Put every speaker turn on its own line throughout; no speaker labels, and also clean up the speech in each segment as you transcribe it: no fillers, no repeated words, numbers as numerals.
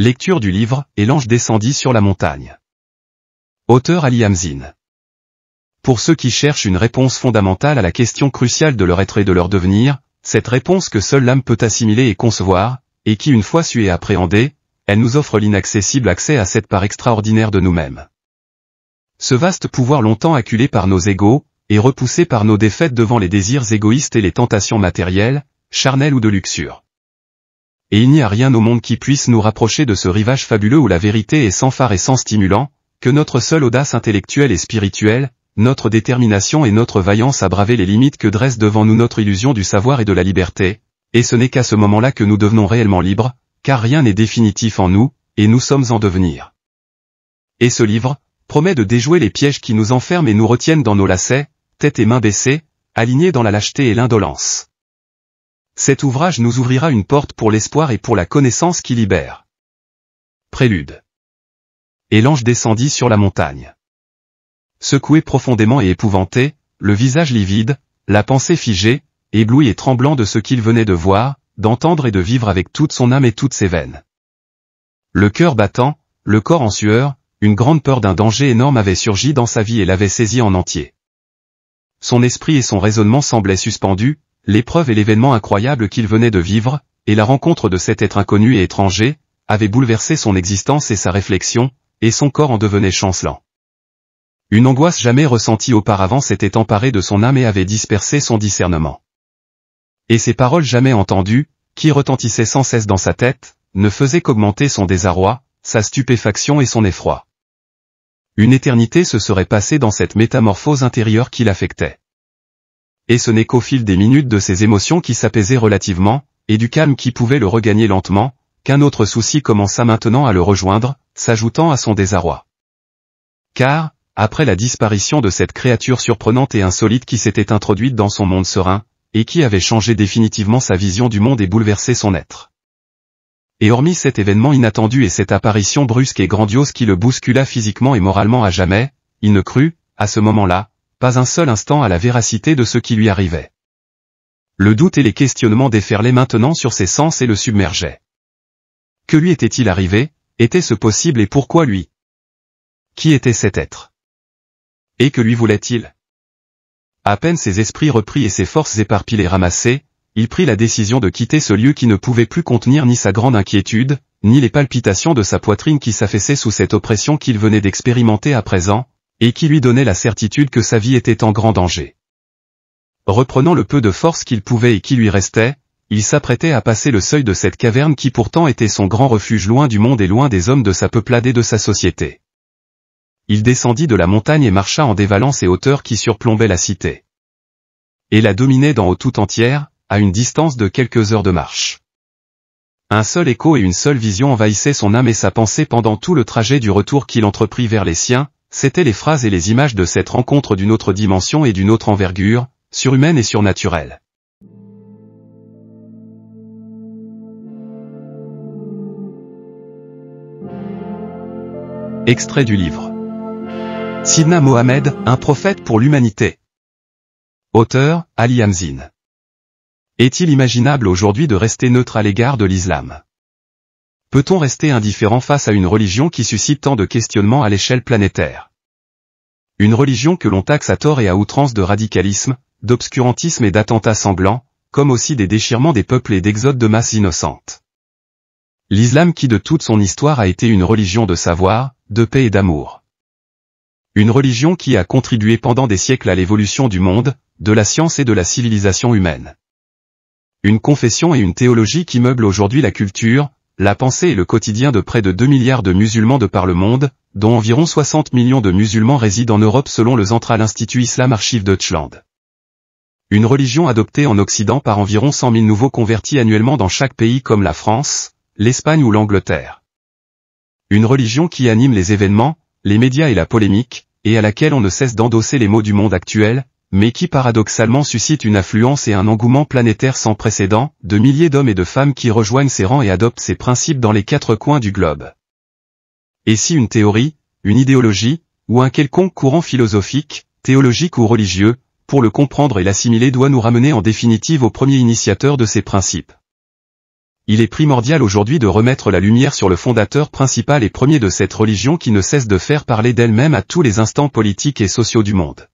Lecture du livre « Et l'ange descendit sur la montagne ». Auteur Ali Hamzine. Pour ceux qui cherchent une réponse fondamentale à la question cruciale de leur être et de leur devenir, cette réponse que seule l'âme peut assimiler et concevoir, et qui une fois sue et appréhendée, elle nous offre l'inaccessible accès à cette part extraordinaire de nous-mêmes. Ce vaste pouvoir longtemps acculé par nos égos, et repoussé par nos défaites devant les désirs égoïstes et les tentations matérielles, charnelles ou de luxure. Et il n'y a rien au monde qui puisse nous rapprocher de ce rivage fabuleux où la vérité est sans phare et sans stimulant, que notre seule audace intellectuelle et spirituelle, notre détermination et notre vaillance à braver les limites que dresse devant nous notre illusion du savoir et de la liberté, et ce n'est qu'à ce moment-là que nous devenons réellement libres, car rien n'est définitif en nous, et nous sommes en devenir. Et ce livre promet de déjouer les pièges qui nous enferment et nous retiennent dans nos lacets, tête et mains baissées, alignés dans la lâcheté et l'indolence. Cet ouvrage nous ouvrira une porte pour l'espoir et pour la connaissance qui libère. Prélude. Et l'ange descendit sur la montagne. Secoué profondément et épouvanté, le visage livide, la pensée figée, ébloui et tremblant de ce qu'il venait de voir, d'entendre et de vivre avec toute son âme et toutes ses veines. Le cœur battant, le corps en sueur, une grande peur d'un danger énorme avait surgi dans sa vie et l'avait saisi en entier. Son esprit et son raisonnement semblaient suspendus, l'épreuve et l'événement incroyable qu'il venait de vivre, et la rencontre de cet être inconnu et étranger, avait bouleversé son existence et sa réflexion, et son corps en devenait chancelant. Une angoisse jamais ressentie auparavant s'était emparée de son âme et avait dispersé son discernement. Et ces paroles jamais entendues, qui retentissaient sans cesse dans sa tête, ne faisaient qu'augmenter son désarroi, sa stupéfaction et son effroi. Une éternité se serait passée dans cette métamorphose intérieure qui l'affectait. Et ce n'est qu'au fil des minutes de ses émotions qui s'apaisaient relativement, et du calme qui pouvait le regagner lentement, qu'un autre souci commença maintenant à le rejoindre, s'ajoutant à son désarroi. Car, après la disparition de cette créature surprenante et insolite qui s'était introduite dans son monde serein, et qui avait changé définitivement sa vision du monde et bouleversé son être. Et hormis cet événement inattendu et cette apparition brusque et grandiose qui le bouscula physiquement et moralement à jamais, il ne crut, à ce moment-là, pas un seul instant à la véracité de ce qui lui arrivait. Le doute et les questionnements déferlaient maintenant sur ses sens et le submergeaient. Que lui était-il arrivé? Était-ce possible et pourquoi lui? Qui était cet être? Et que lui voulait-il? À peine ses esprits repris et ses forces éparpillées ramassées, il prit la décision de quitter ce lieu qui ne pouvait plus contenir ni sa grande inquiétude, ni les palpitations de sa poitrine qui s'affaissaient sous cette oppression qu'il venait d'expérimenter à présent, et qui lui donnait la certitude que sa vie était en grand danger. Reprenant le peu de force qu'il pouvait et qui lui restait, il s'apprêtait à passer le seuil de cette caverne qui pourtant était son grand refuge loin du monde et loin des hommes de sa peuplade et de sa société. Il descendit de la montagne et marcha en dévalant ces hauteurs qui surplombaient la cité. Et la dominait d'en haut tout entière, à une distance de quelques heures de marche. Un seul écho et une seule vision envahissaient son âme et sa pensée pendant tout le trajet du retour qu'il entreprit vers les siens, c'étaient les phrases et les images de cette rencontre d'une autre dimension et d'une autre envergure, surhumaine et surnaturelle. Extrait du livre. Sidna Mohamed, un prophète pour l'humanité. Auteur, Ali Hamzine. Est-il imaginable aujourd'hui de rester neutre à l'égard de l'islam? Peut-on rester indifférent face à une religion qui suscite tant de questionnements à l'échelle planétaire? Une religion que l'on taxe à tort et à outrance de radicalisme, d'obscurantisme et d'attentats sanglants, comme aussi des déchirements des peuples et d'exodes de masses innocentes. L'islam qui de toute son histoire a été une religion de savoir, de paix et d'amour. Une religion qui a contribué pendant des siècles à l'évolution du monde, de la science et de la civilisation humaine. Une confession et une théologie qui meublent aujourd'hui la culture, la pensée et le quotidien de près de 2 milliards de musulmans de par le monde, dont environ 60 millions de musulmans résident en Europe selon le Central Institut Islam Archive Deutschland. Une religion adoptée en Occident par environ 100 000 nouveaux convertis annuellement dans chaque pays comme la France, l'Espagne ou l'Angleterre. Une religion qui anime les événements, les médias et la polémique, et à laquelle on ne cesse d'endosser les maux du monde actuel, mais qui paradoxalement suscite une affluence et un engouement planétaire sans précédent, de milliers d'hommes et de femmes qui rejoignent ses rangs et adoptent ses principes dans les 4 coins du globe. Et si une théorie, une idéologie, ou un quelconque courant philosophique, théologique ou religieux, pour le comprendre et l'assimiler doit nous ramener en définitive au premier initiateur de ces principes? Il est primordial aujourd'hui de remettre la lumière sur le fondateur principal et premier de cette religion qui ne cesse de faire parler d'elle-même à tous les instants politiques et sociaux du monde.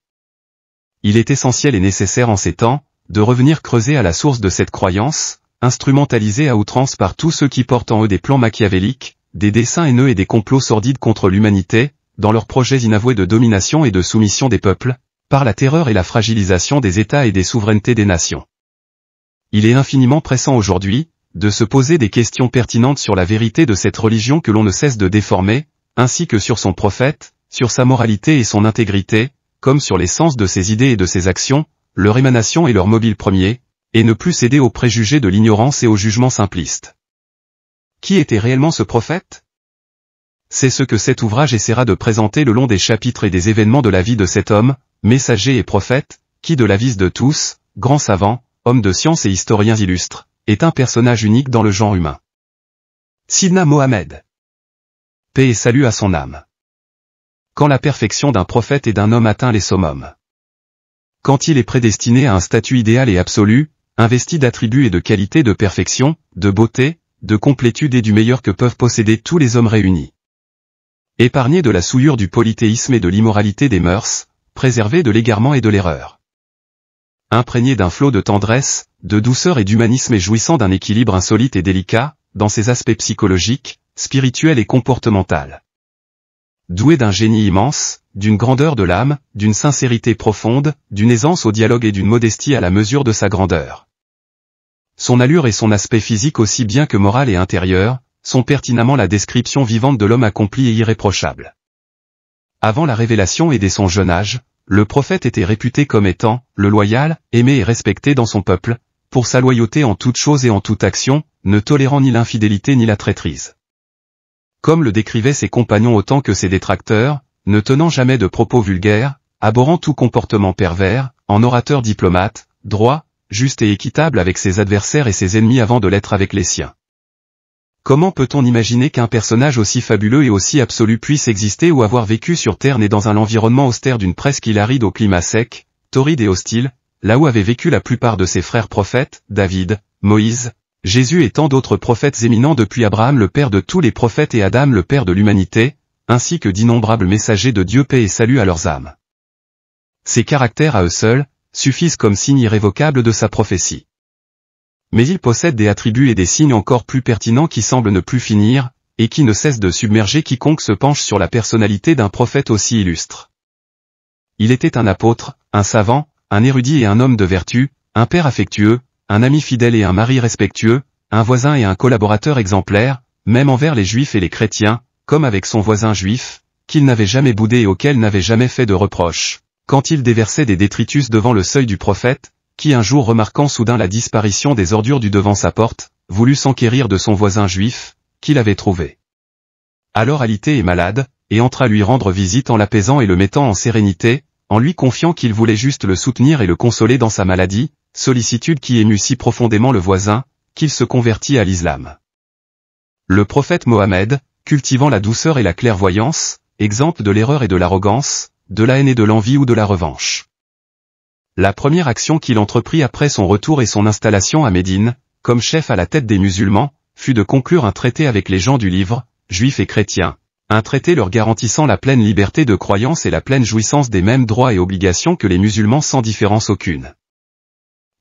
Il est essentiel et nécessaire en ces temps, de revenir creuser à la source de cette croyance, instrumentalisée à outrance par tous ceux qui portent en eux des plans machiavéliques, des desseins haineux et des complots sordides contre l'humanité, dans leurs projets inavoués de domination et de soumission des peuples, par la terreur et la fragilisation des États et des souverainetés des nations. Il est infiniment pressant aujourd'hui, de se poser des questions pertinentes sur la vérité de cette religion que l'on ne cesse de déformer, ainsi que sur son prophète, sur sa moralité et son intégrité, comme sur l'essence de ses idées et de ses actions, leur émanation et leur mobile premier, et ne plus céder aux préjugés de l'ignorance et aux jugements simplistes. Qui était réellement ce prophète? C'est ce que cet ouvrage essaiera de présenter le long des chapitres et des événements de la vie de cet homme, messager et prophète, qui de l'avis de tous, grand savant, homme de science et historiens illustres, est un personnage unique dans le genre humain. Sidna Mohamed. Paix et salut à son âme. Quand la perfection d'un prophète et d'un homme atteint les summums. Quand il est prédestiné à un statut idéal et absolu, investi d'attributs et de qualités de perfection, de beauté, de complétude et du meilleur que peuvent posséder tous les hommes réunis. Épargné de la souillure du polythéisme et de l'immoralité des mœurs, préservé de l'égarement et de l'erreur. Imprégné d'un flot de tendresse, de douceur et d'humanisme et jouissant d'un équilibre insolite et délicat, dans ses aspects psychologiques, spirituels et comportementaux. Doué d'un génie immense, d'une grandeur de l'âme, d'une sincérité profonde, d'une aisance au dialogue et d'une modestie à la mesure de sa grandeur. Son allure et son aspect physique aussi bien que moral et intérieur, sont pertinemment la description vivante de l'homme accompli et irréprochable. Avant la révélation et dès son jeune âge, le prophète était réputé comme étant le loyal, aimé et respecté dans son peuple, pour sa loyauté en toute chose et en toute action, ne tolérant ni l'infidélité ni la traîtrise. Comme le décrivaient ses compagnons autant que ses détracteurs, ne tenant jamais de propos vulgaires, abhorrant tout comportement pervers, en orateur diplomate, droit, juste et équitable avec ses adversaires et ses ennemis avant de l'être avec les siens. Comment peut-on imaginer qu'un personnage aussi fabuleux et aussi absolu puisse exister ou avoir vécu sur Terre né dans un environnement austère d'une presqu'île aride au climat sec, torride et hostile, là où avaient vécu la plupart de ses frères prophètes, David, Moïse, Jésus et tant d'autres prophètes éminents depuis Abraham le père de tous les prophètes et Adam le père de l'humanité, ainsi que d'innombrables messagers de Dieu paix et salut à leurs âmes. Ces caractères à eux seuls, suffisent comme signe irrévocable de sa prophétie. Mais il possède des attributs et des signes encore plus pertinents qui semblent ne plus finir, et qui ne cessent de submerger quiconque se penche sur la personnalité d'un prophète aussi illustre. Il était un apôtre, un savant, un érudit et un homme de vertu, un père affectueux, un ami fidèle et un mari respectueux, un voisin et un collaborateur exemplaire, même envers les juifs et les chrétiens, comme avec son voisin juif, qu'il n'avait jamais boudé et auquel n'avait jamais fait de reproches, quand il déversait des détritus devant le seuil du prophète, qui un jour remarquant soudain la disparition des ordures du devant sa porte, voulut s'enquérir de son voisin juif, qu'il avait trouvé alors alité et malade, et entra lui rendre visite en l'apaisant et le mettant en sérénité, en lui confiant qu'il voulait juste le soutenir et le consoler dans sa maladie, sollicitude qui émut si profondément le voisin, qu'il se convertit à l'islam. Le prophète Mohammed, cultivant la douceur et la clairvoyance, exempt de l'erreur et de l'arrogance, de la haine et de l'envie ou de la revanche. La première action qu'il entreprit après son retour et son installation à Médine, comme chef à la tête des musulmans, fut de conclure un traité avec les gens du livre, juifs et chrétiens, un traité leur garantissant la pleine liberté de croyance et la pleine jouissance des mêmes droits et obligations que les musulmans sans différence aucune.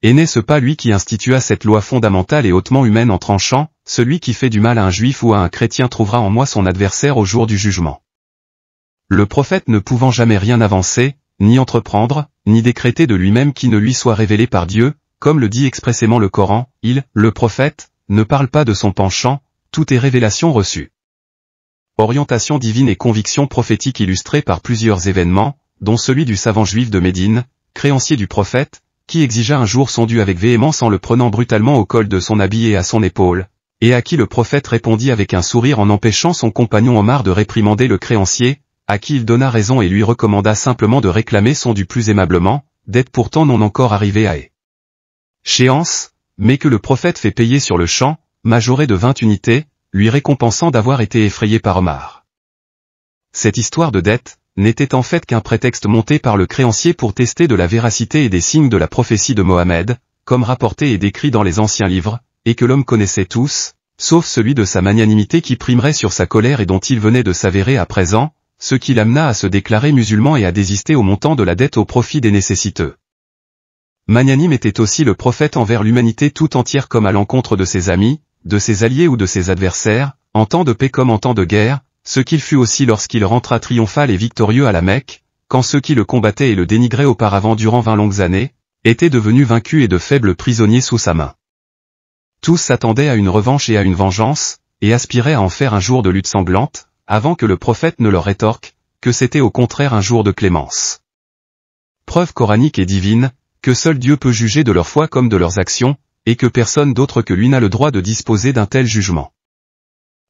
Et n'est-ce pas lui qui institua cette loi fondamentale et hautement humaine en tranchant, celui qui fait du mal à un juif ou à un chrétien trouvera en moi son adversaire au jour du jugement. Le prophète ne pouvant jamais rien avancer, ni entreprendre, ni décréter de lui-même qui ne lui soit révélé par Dieu, comme le dit expressément le Coran, le prophète, ne parle pas de son penchant, tout est révélation reçue. Orientation divine et conviction prophétique illustrée par plusieurs événements, dont celui du savant juif de Médine, créancier du prophète, qui exigea un jour son dû avec véhémence en le prenant brutalement au col de son habit et à son épaule, et à qui le prophète répondit avec un sourire en empêchant son compagnon Omar de réprimander le créancier, à qui il donna raison et lui recommanda simplement de réclamer son dû plus aimablement, dette pourtant non encore arrivée à échéance, mais que le prophète fait payer sur le champ, majoré de 20 unités, lui récompensant d'avoir été effrayé par Omar. Cette histoire de dette n'était en fait qu'un prétexte monté par le créancier pour tester de la véracité et des signes de la prophétie de Mohammed, comme rapporté et décrit dans les anciens livres, et que l'homme connaissait tous, sauf celui de sa magnanimité qui primerait sur sa colère et dont il venait de s'avérer à présent, ce qui l'amena à se déclarer musulman et à désister au montant de la dette au profit des nécessiteux. Magnanime était aussi le prophète envers l'humanité tout entière comme à l'encontre de ses amis, de ses alliés ou de ses adversaires, en temps de paix comme en temps de guerre, ce qu'il fut aussi lorsqu'il rentra triomphal et victorieux à la Mecque, quand ceux qui le combattaient et le dénigraient auparavant durant 20 longues années, étaient devenus vaincus et de faibles prisonniers sous sa main. Tous s'attendaient à une revanche et à une vengeance, et aspiraient à en faire un jour de lutte sanglante, avant que le prophète ne leur rétorque, que c'était au contraire un jour de clémence. Preuve coranique et divine, que seul Dieu peut juger de leur foi comme de leurs actions, et que personne d'autre que lui n'a le droit de disposer d'un tel jugement.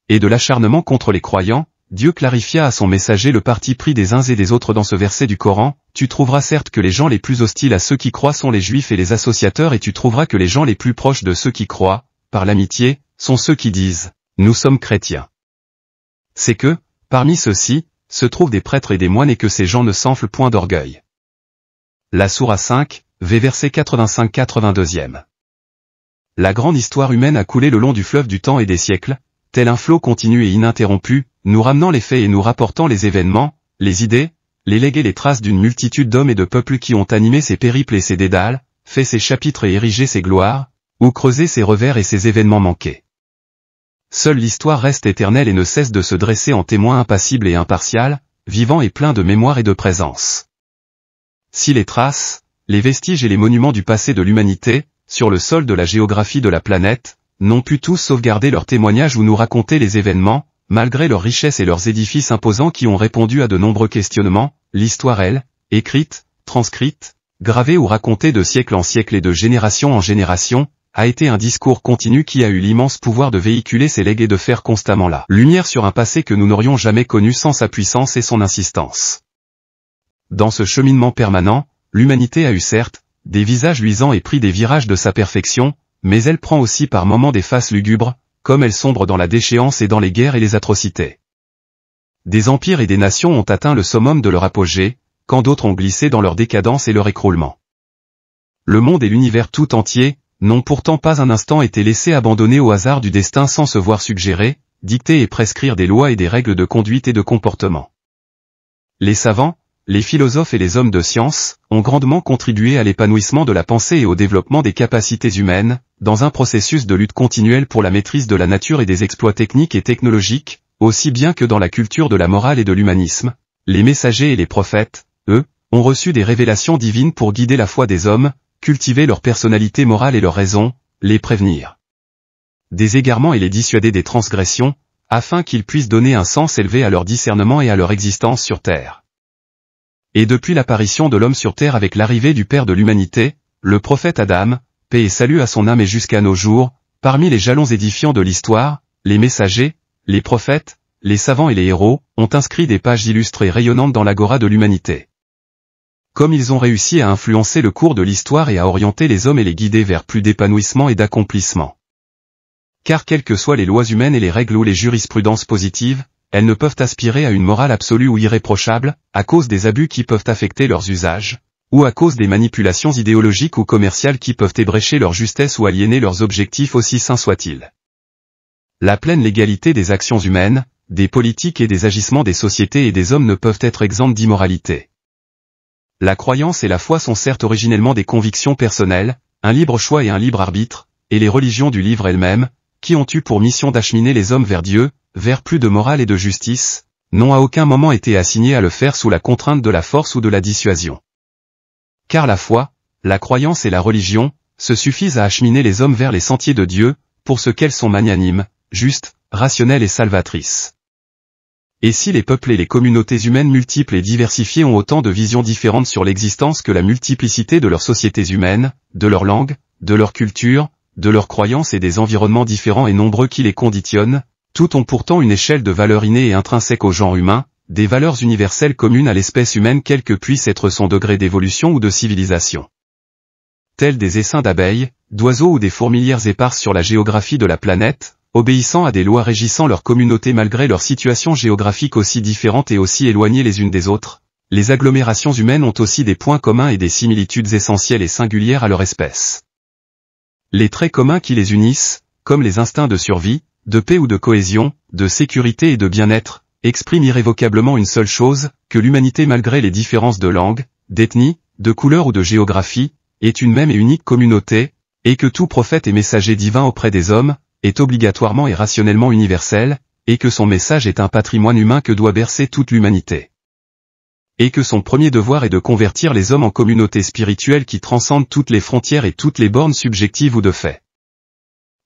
Et de l'acharnement contre les croyants, Dieu clarifia à son messager le parti pris des uns et des autres dans ce verset du Coran, tu trouveras certes que les gens les plus hostiles à ceux qui croient sont les juifs et les associateurs et tu trouveras que les gens les plus proches de ceux qui croient, par l'amitié, sont ceux qui disent, nous sommes chrétiens. C'est que, parmi ceux-ci, se trouvent des prêtres et des moines et que ces gens ne s'enflent point d'orgueil. La Sourate 5, verset 85-82. La grande histoire humaine a coulé le long du fleuve du temps et des siècles, tel un flot continu et ininterrompu, nous ramenant les faits et nous rapportant les événements, les idées, les legs et les traces d'une multitude d'hommes et de peuples qui ont animé ces périples et ces dédales, fait ces chapitres et érigé ces gloires, ou creusé ces revers et ces événements manqués. Seule l'histoire reste éternelle et ne cesse de se dresser en témoin impassible et impartial, vivant et plein de mémoire et de présence. Si les traces, les vestiges et les monuments du passé de l'humanité, sur le sol de la géographie de la planète, n'ont pu tous sauvegarder leurs témoignages ou nous raconter les événements, malgré leurs richesses et leurs édifices imposants qui ont répondu à de nombreux questionnements, l'histoire elle, écrite, transcrite, gravée ou racontée de siècle en siècle et de génération en génération, a été un discours continu qui a eu l'immense pouvoir de véhiculer ses legs et de faire constamment la lumière sur un passé que nous n'aurions jamais connu sans sa puissance et son insistance. Dans ce cheminement permanent, l'humanité a eu certes, des visages luisants et pris des virages de sa perfection, mais elle prend aussi par moments des faces lugubres, comme elle sombre dans la déchéance et dans les guerres et les atrocités. Des empires et des nations ont atteint le summum de leur apogée, quand d'autres ont glissé dans leur décadence et leur écroulement. Le monde et l'univers tout entier, n'ont pourtant pas un instant été laissés abandonnés au hasard du destin sans se voir suggérer, dicter et prescrire des lois et des règles de conduite et de comportement. Les savants, les philosophes et les hommes de science, ont grandement contribué à l'épanouissement de la pensée et au développement des capacités humaines, dans un processus de lutte continuelle pour la maîtrise de la nature et des exploits techniques et technologiques, aussi bien que dans la culture de la morale et de l'humanisme. Les messagers et les prophètes, eux, ont reçu des révélations divines pour guider la foi des hommes, cultiver leur personnalité morale et leur raison, les prévenir des égarements et les dissuader des transgressions, afin qu'ils puissent donner un sens élevé à leur discernement et à leur existence sur terre. Et depuis l'apparition de l'homme sur terre avec l'arrivée du Père de l'humanité, le prophète Adam, paix et salut à son âme et jusqu'à nos jours, parmi les jalons édifiants de l'histoire, les messagers, les prophètes, les savants et les héros, ont inscrit des pages illustrées rayonnantes dans l'agora de l'humanité. Comme ils ont réussi à influencer le cours de l'histoire et à orienter les hommes et les guider vers plus d'épanouissement et d'accomplissement. Car quelles que soient les lois humaines et les règles ou les jurisprudences positives, elles ne peuvent aspirer à une morale absolue ou irréprochable, à cause des abus qui peuvent affecter leurs usages, ou à cause des manipulations idéologiques ou commerciales qui peuvent ébrécher leur justesse ou aliéner leurs objectifs aussi saints soient-ils. La pleine légalité des actions humaines, des politiques et des agissements des sociétés et des hommes ne peuvent être exemptes d'immoralité. La croyance et la foi sont certes originellement des convictions personnelles, un libre choix et un libre arbitre, et les religions du livre elles-mêmes, qui ont eu pour mission d'acheminer les hommes vers Dieu, vers plus de morale et de justice, n'ont à aucun moment été assignées à le faire sous la contrainte de la force ou de la dissuasion. Car la foi, la croyance et la religion, se suffisent à acheminer les hommes vers les sentiers de Dieu, pour ce qu'elles sont magnanimes, justes, rationnelles et salvatrices. Et si les peuples et les communautés humaines multiples et diversifiées ont autant de visions différentes sur l'existence que la multiplicité de leurs sociétés humaines, de leur langue, de leur culture, de leurs croyances et des environnements différents et nombreux qui les conditionnent, toutes ont pourtant une échelle de valeurs innées et intrinsèques au genre humain, des valeurs universelles communes à l'espèce humaine quel que puisse être son degré d'évolution ou de civilisation. Tels des essaims d'abeilles, d'oiseaux ou des fourmilières éparses sur la géographie de la planète, obéissant à des lois régissant leur communauté malgré leur situation géographique aussi différente et aussi éloignées les unes des autres, les agglomérations humaines ont aussi des points communs et des similitudes essentielles et singulières à leur espèce. Les traits communs qui les unissent, comme les instincts de survie, de paix ou de cohésion, de sécurité et de bien-être, expriment irrévocablement une seule chose, que l'humanité malgré les différences de langue, d'ethnie, de couleur ou de géographie, est une même et unique communauté, et que tout prophète et messager divin auprès des hommes, est obligatoirement et rationnellement universel, et que son message est un patrimoine humain que doit bercer toute l'humanité. Et que son premier devoir est de convertir les hommes en communautés spirituelles qui transcendent toutes les frontières et toutes les bornes subjectives ou de fait.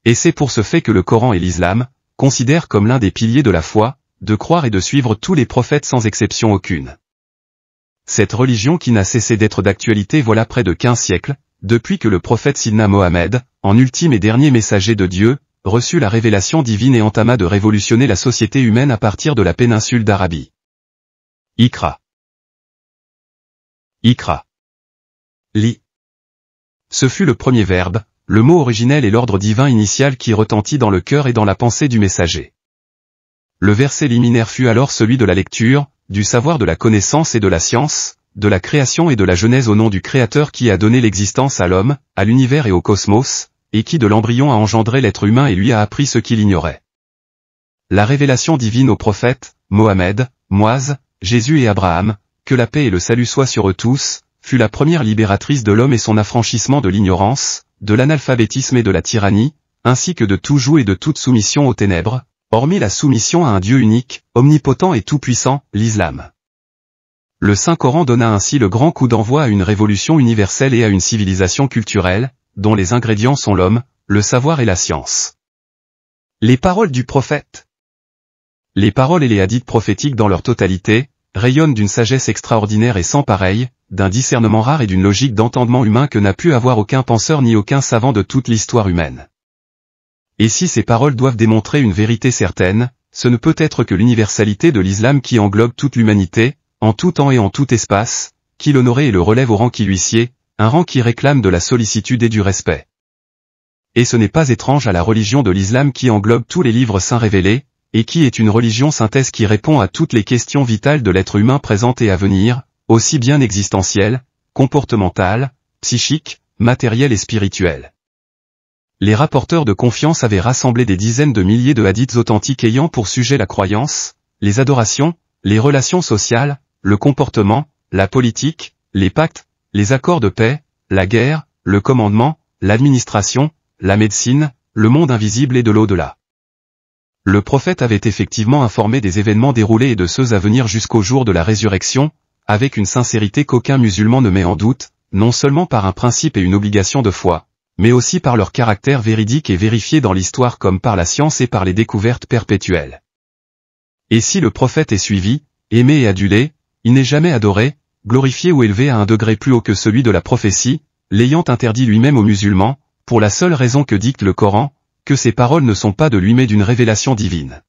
Et c'est pour ce fait que le Coran et l'islam considèrent comme l'un des piliers de la foi, de croire et de suivre tous les prophètes sans exception aucune. Cette religion qui n'a cessé d'être d'actualité voilà près de 15 siècles, depuis que le prophète Sidna Mohammed, en ultime et dernier messager de Dieu, reçut la révélation divine et entama de révolutionner la société humaine à partir de la péninsule d'Arabie. Iqra. Iqra. Lis. Ce fut le premier verbe, le mot originel et l'ordre divin initial qui retentit dans le cœur et dans la pensée du messager. Le verset liminaire fut alors celui de la lecture, du savoir de la connaissance et de la science, de la création et de la genèse au nom du Créateur qui a donné l'existence à l'homme, à l'univers et au cosmos, et qui de l'embryon a engendré l'être humain et lui a appris ce qu'il ignorait. La révélation divine aux prophètes, Mohammed, Moïse, Jésus et Abraham, que la paix et le salut soient sur eux tous, fut la première libératrice de l'homme et son affranchissement de l'ignorance, de l'analphabétisme et de la tyrannie, ainsi que de tout joug et de toute soumission aux ténèbres, hormis la soumission à un Dieu unique, omnipotent et tout-puissant, l'islam. Le Saint-Coran donna ainsi le grand coup d'envoi à une révolution universelle et à une civilisation culturelle, dont les ingrédients sont l'homme, le savoir et la science. Les paroles du prophète. Les paroles et les hadiths prophétiques dans leur totalité, rayonnent d'une sagesse extraordinaire et sans pareille, d'un discernement rare et d'une logique d'entendement humain que n'a pu avoir aucun penseur ni aucun savant de toute l'histoire humaine. Et si ces paroles doivent démontrer une vérité certaine, ce ne peut être que l'universalité de l'islam qui englobe toute l'humanité, en tout temps et en tout espace, qui l'honorait et le relève au rang qui lui sied, un rang qui réclame de la sollicitude et du respect. Et ce n'est pas étrange à la religion de l'islam qui englobe tous les livres saints révélés, et qui est une religion synthèse qui répond à toutes les questions vitales de l'être humain présent et à venir, aussi bien existentielles, comportementales, psychiques, matérielles et spirituelles. Les rapporteurs de confiance avaient rassemblé des dizaines de milliers de hadiths authentiques ayant pour sujet la croyance, les adorations, les relations sociales, le comportement, la politique, les pactes, les accords de paix, la guerre, le commandement, l'administration, la médecine, le monde invisible et de l'au-delà. Le prophète avait effectivement informé des événements déroulés et de ceux à venir jusqu'au jour de la résurrection, avec une sincérité qu'aucun musulman ne met en doute, non seulement par un principe et une obligation de foi, mais aussi par leur caractère véridique et vérifié dans l'histoire comme par la science et par les découvertes perpétuelles. Et si le prophète est suivi, aimé et adulé, il n'est jamais adoré, glorifié ou élevé à un degré plus haut que celui de la prophétie, l'ayant interdit lui-même aux musulmans, pour la seule raison que dicte le Coran, que ces paroles ne sont pas de lui mais d'une révélation divine.